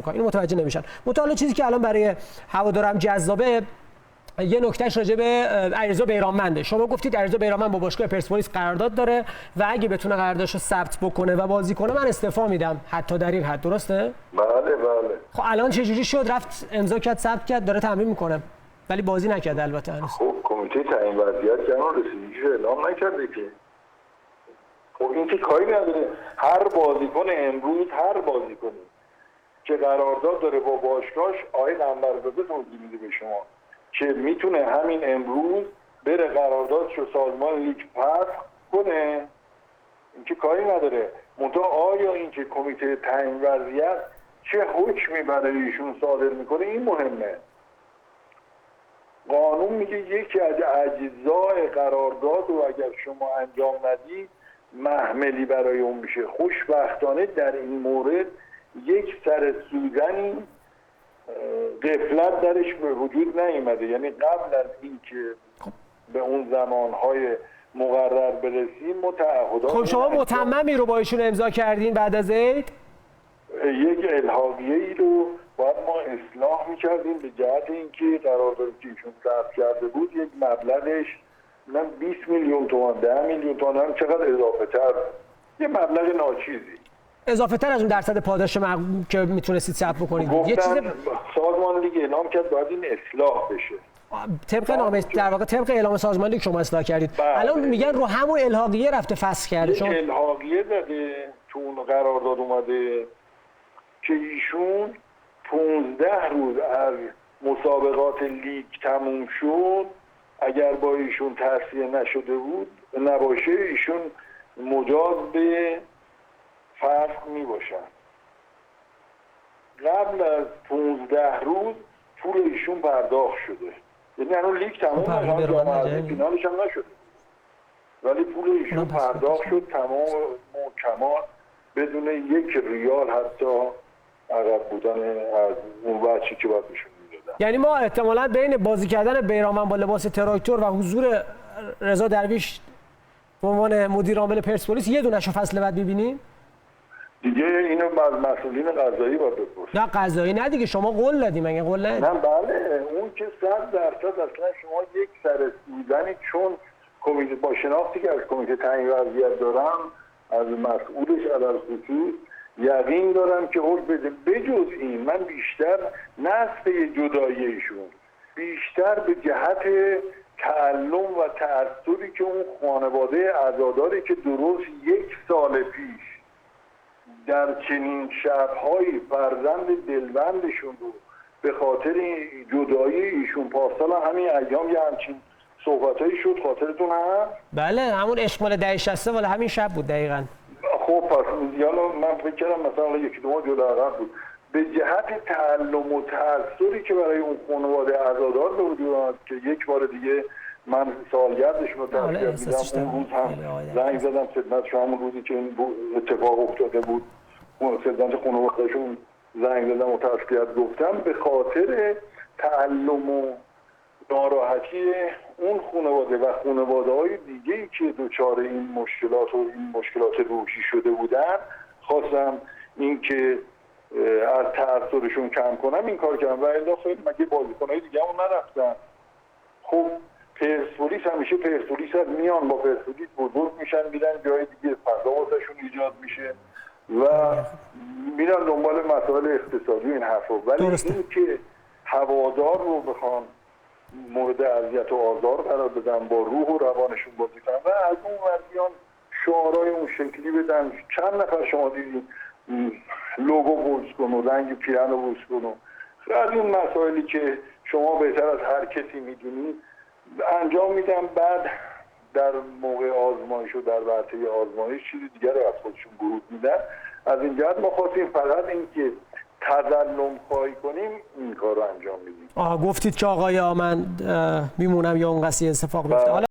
اینو متوجه نمیشن. مطالعه چیزی که الان برای هوادارم جذابه، یه نکتهش راجع به علیرضا بیرانمنده. شما گفتید علیرضا بیرانمند با باشگاه پرسپولیس قرارداد داره و اگه بتونه قراردادشو ثبت بکنه و بازی کنه من استعفا میدم، حتی در این حد. درسته؟ بله. خب الان چه جوری شد؟ رفت امضا کرد، ثبت کرد، داره تمرین میکنه ولی بازی نکرد البته هنوز. خب کمیته تعیین وضعیت که اون رسیدگیش اعلام نکرده که. خب این که کاری نداره. هر بازیکن امروز، هر بازیکنی که قرارداد داره با باشگاهش، آقای قنبرزاده توضیح میده به شما که میتونه همین امروز بره قراردادشو سازمان لیگ فسخ کنه. این که کاری نداره. منتها آیا این که کمیته تعیین وضعیت چه حکمی برای ایشون صادر میکنه این مهمه. قانون میگه یکی از اجزای قرارداد رو اگر شما انجام ندید محملی برای اون میشه. خوشبختانه در این مورد یک سر سوزنی غفلت درش به وجود نیامده. یعنی قبل از اینکه به اون زمانهای مقرر برسیم متعهدات. خب شما متممی رو با ایشون امضا کردین بعد از عید؟ یک الحاقیه‌ای رو باید ما اصلاح می‌کردیم به جهت اینکه قراردادی که ایشون ثبت کرده بود یک مبلغش من 20 میلیون تومان 10 میلیون تومان هم چقدر اضافه تر، یه مبلغ ناچیزی اضافه تر از اون درصد پاداش که میتونستید ثبت بکنید. یه چیز سازمان لیگ اعلام کرد باید این اصلاح بشه. طبق نامه در واقع طبق اعلام سازمان لیگ شما اصلاح کردید. الان میگن رو همون الحاقیه رفته فسخ کرده. شما الحاقیه داده تو اون قرارداد اومده که ایشون 15 روز از مسابقات لیگ تموم شد اگر با ایشون تصفیه نشده بود نباشه ایشون مجاز به فسخ می باشن. قبل از 15 روز پول ایشون پرداخت شده. یعنی الان لیگ تمام نشد، جام فینالش هم نشده ولی پول ایشون پرداخت شد تمام کمال بدون یک ریال حتی عقب بودن از اون بچی که باید میشون میدادن. یعنی ما احتمالاً بین بازی کردن بیرانمند با لباس تراکتور و حضور رضا درویش به عنوان مدیر عامل پرسپولیس یه دونه‌شو فصل بعد ببینیم؟ دیگه اینو از مسئولین قضایی باید بپرسید. نه قضایی نه دیگه، شما قول دادیم مگه قول ندید؟ نه بله اون که 100% اصلا شما یک سر سوزنی چون کمیته با شناختی که از کمیته تعیین وضعیت دارم از مسئولش علل خصوص یقین دارم که حکم بده. بجز این من بیشتر نسبه جدایی ایشون بیشتر به جهت تعلم و تأثری که اون خانواده عزاداری که درست 1 سال پیش در چنین شب‌های فرزند دلبندشون رو به خاطر جدایی ایشون پارسال همین ایام یه همچین صحبتایی شد خاطرتون هست؟ بله همون عشق مال 1060 ولی همین شب بود دقیقاً. خب پس یالا من فکر کردم مثلا یکی دو ماه جلو عقب بود. به جهت تعلم و تأثری که برای اون خانواده عزادار به وجود آمد که یک بار دیگه من سالگردشون رو تشکیل میدم. اون روز هم زنگ زدم خدمتشون همون روزی که این اتفاق افتاده بود خدمت خانواده‌شون زنگ زدم و تسلیت گفتم به خاطر تعلم و ناراحتی اون خانواده و خانواده‌های دیگه‌ای که دچار این مشکلات روحی شده بودن خواستم این که از تأثیرشون کم کنم این کار کردم و الا خیلی مگه بازیکن‌های دیگه همون نرفتن. خب پرسپولیس همیشه پرسپولیس هست میان با پرسپولیس بزرگ میشن میرن جای دیگه فضا واسهشون ایجاد میشه و میرن دنبال مسائل اقتصادی این حرفا. ولی این که هوادار رو بخوان مورد اذیت و آزار قرار بدن با روح و روانشون بازی کنن و از اون ورزیان شعارهای اون شکلی بدن. چند نفر شما دیدین لوگو پوست کن و رنگ پیرن رو پوست کن و از این مسائلی که شما بهتر از هر کسی میدونید انجام میدن. بعد در موقع آزمایش و در ورطه آزمایش چیزی دیگر رو از خودشون گروه میدن. از این جهت ما خواستیم فقط این که تظلم خواهی کنیم این کار رو انجام میدیم. گفتید که آقای آمند میمونم یا اون قضیه اتفاق بیفته.